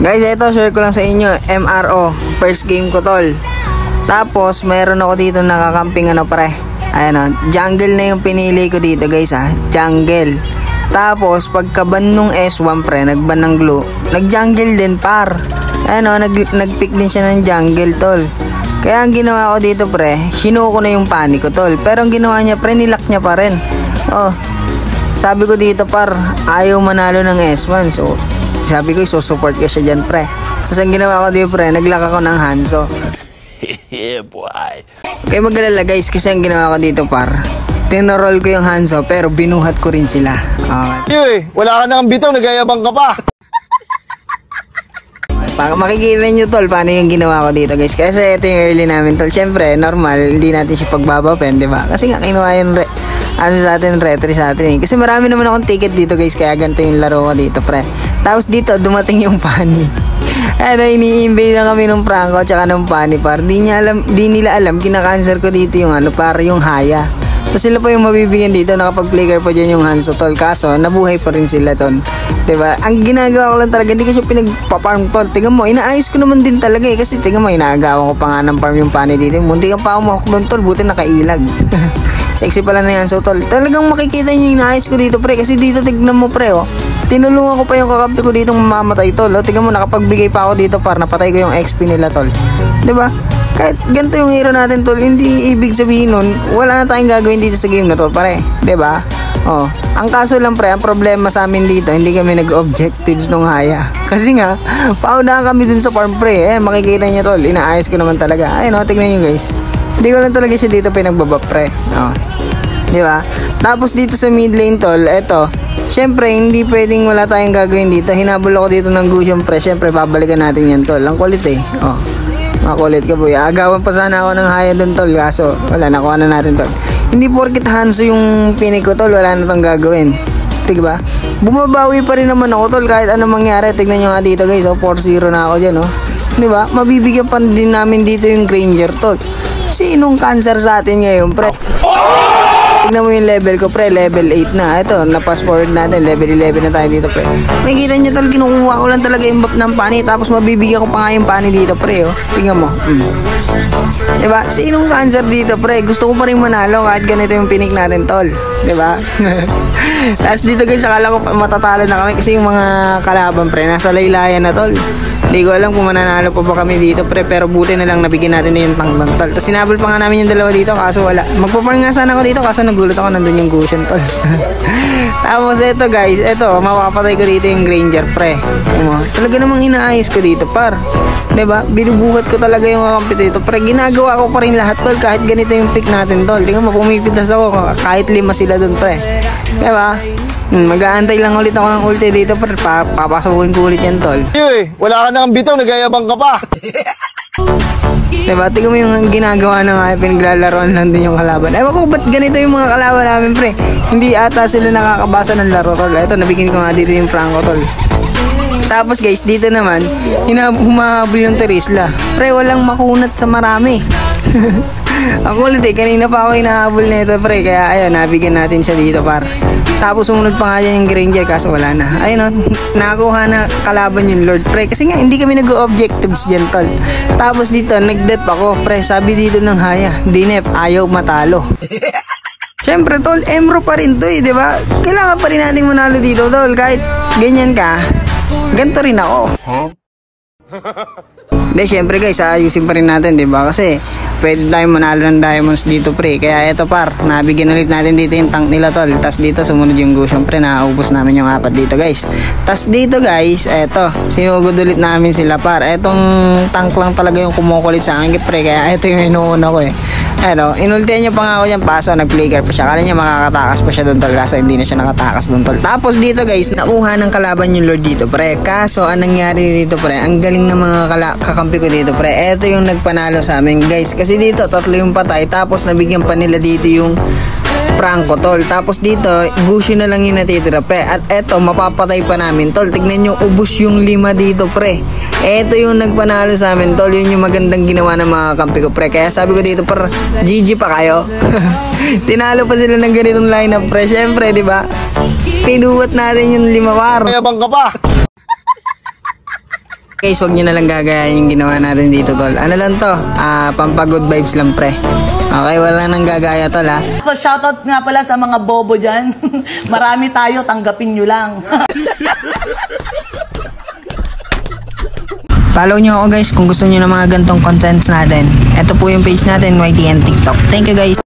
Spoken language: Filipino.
Guys, ito share ko lang sa inyo, MRO, first game ko tol. Tapos meron ako dito nakakamping ano pre. Ayan o, jungle na yung pinili ko dito guys ha, jungle. Tapos pagkaban nung S1 pre, nagban ng glue, nag-jungle din par. Ayan o, nag-pick din siya ng jungle tol. Kaya ang ginawa ko dito pre, sinuko na yung pani ko tol. Pero ang ginawa niya pre, nilak niya pa rin. Oh, sabi ko dito par, ayaw manalo ng S1. So sabi ko isusupport ko siya dyan pre. Tapos ang ginawa ko dito pre, naglak ako ng Hanzo. Yeah boy. Okay, mag-alala guys, kasi ang ginawa ko dito par, tinoroll ko yung Hanzo pero binuhat ko rin sila. Okay. Wala ka nang bitaw, nagayabang ka pa. Makikita nyo tol paano yung ginawa ko dito guys. Kasi ito yung early namin tol. Siyempre normal, hindi natin siya pagbabapen, diba? Kasi nga kinuha yung ano sa atin, retry sa atin eh. Kasi marami naman akong ticket dito guys, kaya ganito yung laro ko dito pre. Tapos dito dumating yung Fanny. Ano, ini-invade na kami ng Franco tsaka ng Fanny par. Di nila alam, kinakancel ko dito yung ano para yung Haya. So sila pa yung mabibigyan dito, nakapag-player pa dyan yung Hanzo tol. Kaso nabuhay pa rin sila tol, diba? Ang ginagawa ko lang talaga, hindi ko siya pinagpa-farm tol. Tingnan mo, inaayos ko naman din talaga eh. Kasi tingnan mo, inaagawan ko pa nga ng farm yung Fanny dito. Munti ka pa umahok doon tol, buti nakailag. Sexy pala na yan so tol. Talagang makikita nyo yung inaayos ko dito pre. Kasi dito tignan mo pre oh, tinulungan ko pa yung kakampi ko dito mamamatay tol. Tingnan mo, nakapagbigay pa ako dito par, napatay ko yung XP nila tol, diba? Kahit ganito yung hero natin tol, hindi ibig sabihin nun wala na tayong gagawin dito sa game na tol pare, diba? Oh, ang kaso lang pre, ang problema sa amin dito, hindi kami nag-objectives nung Haya. Kasi nga, paunahan kami dun sa farm pre. Makikita nyo tol, inaayos ko naman talaga. Ayun tignan nyo guys, hindi ko lang talaga siya dito pinagbabap pre. Diba? Tapos dito sa mid lane tol, eto, syempre hindi pwedeng wala tayong gagawin dito. Hinabol ako dito ng Gusion pre, syempre babalikan natin yan tol. Ang kulit eh. Makulit ka boy. Agawan pa sana ako ng Haya dun tol, kaso wala, nakuha na natin tol. Hindi porkit Hanzo yung pinig ko tol, wala na tong gagawin, diba? Bumabawi pa rin naman ako tol kahit anong mangyari. Tignan nyo nga dito guys, 4-0 na ako dyan diba? Mabibigyan pa din namin dito yung Granger tol. Sinong cancer sa atin ngayon pre? Tignan mo yung level ko pre, level 8 na. Ito, na-pass forward natin, level 11 na tayo dito pre. May kita nyo tal, kinukuha ko lang talaga yung buff ng Fanny. Tapos mabibigyan ko pa nga yung Fanny dito pre Tingnan mo. Diba? Sinong cancer dito pre? Gusto ko pa rin manalo kahit ganito yung pinik natin tol, diba? Tapos dito guys, akala ko matatalo na kami kasi yung mga kalaban pre, nasa laylayan na tol. Hindi ko alam kung mananalo pa ba kami dito pre, pero buti na lang nabigyan natin na yung tank tol. Tapos sinabol pa nga namin yung dalawa dito, kaso wala. Magpaparm nga sana ako dito, kaso nagulat ako, nandun yung Gusion tol. Tapos eto guys, eto, mapapatay ko dito yung Granger pre. Talaga namang inaayos ko dito par, diba? Binubuhat ko talaga yung kakampi dito pre. Ginagawa ko pa rin lahat tol, kahit ganito yung pick natin tol. Tingnan mo, pumipitas ako kahit 5 sila dun pre, diba? Mag-aantay lang ulit ako ng ulti dito pre, papasukin ko ulit yan tol. Wala ka nang bitaw, nagayabang ka pa. Diba? Tingnan mo yung ginagawa ng pinaglalaroan lang din yung kalaban. Ewan ko ba't ganito yung mga kalaban namin pre. Hindi ata sila nakakabasa ng laro tol. Ito, nabigyan ko nga dito yung Franco tol. Tapos guys, dito naman humahabol yung Terisla pre, walang makunat sa marami. Ang kulit kanina pa ako hinahabol na ito pre, kaya ayun, nabigyan natin siya dito par. Tapos sumunod pa nga dyan yung Granger, kaso wala na. Ayun nakakuha na kalaban yung Lord pre, kasi nga hindi kami nag-objectives dyan tol. Tapos dito nag-dep ako pre, sabi dito ng Haya, dinep, ayaw matalo. Siyempre tol, Emro pa rin to diba? Kailangan pa rin natin manalo dito tol, kahit ganyan ka, ganito rin ako. Hindi, syempre guys, ayusin pa rin natin, diba? Kasi pwede tayo manalo ng diamonds dito pre. Kaya eto par, nabigyan ulit natin dito yung tank nila tol. Tapos dito sumunod yung Gusion pre, nakaubos namin yung 4 dito guys. Tapos dito guys, eto, sinugod ulit namin sila par. Etong tank lang talaga yung kumukulit sa akin pre, kaya eto yung inuuna ko Ano, inultihan niya pa nga ako dyan, paso nag-player pa siya. Kala niya makakatakas pa siya doon tol, kaso hindi na siya nakatakas doon tol. Tapos dito guys, nakuha ng kalaban yung Lord dito pre. Kaso anong nangyari dito pre, ang galing ng mga kakampi ko dito pre. Eto yung nagpanalo sa amin guys, kasi dito 3 yung patay, tapos nabigyan pa nila dito yung Franco tol. Tapos dito Gusion na lang yung natitira pre. At eto, mapapatay pa namin tol. Tignan nyo, ubos yung 5 dito pre. Eto yung nagpanalo sa amin tol. Yun yung magandang ginawa ng mga kampi ko pre. Kaya sabi ko dito par, GG pa kayo. Tinalo pa sila ng ganitong lineup pre. Syempre diba, pinuwat natin yung 5 par. Nagayabang ka pa. Guys, wag nyo na lang gagayahin yung ginawa natin dito, tol. Ano lang to? Pampagood vibes lang, pre. Okay, wala nang gagaya, tol, ha? So, shoutout nga pala sa mga bobo dyan. Marami tayo, tanggapin nyo lang. Follow nyo ako, guys, kung gusto nyo ng mga gantong contents natin. Ito po yung page natin, YTN TikTok. Thank you, guys.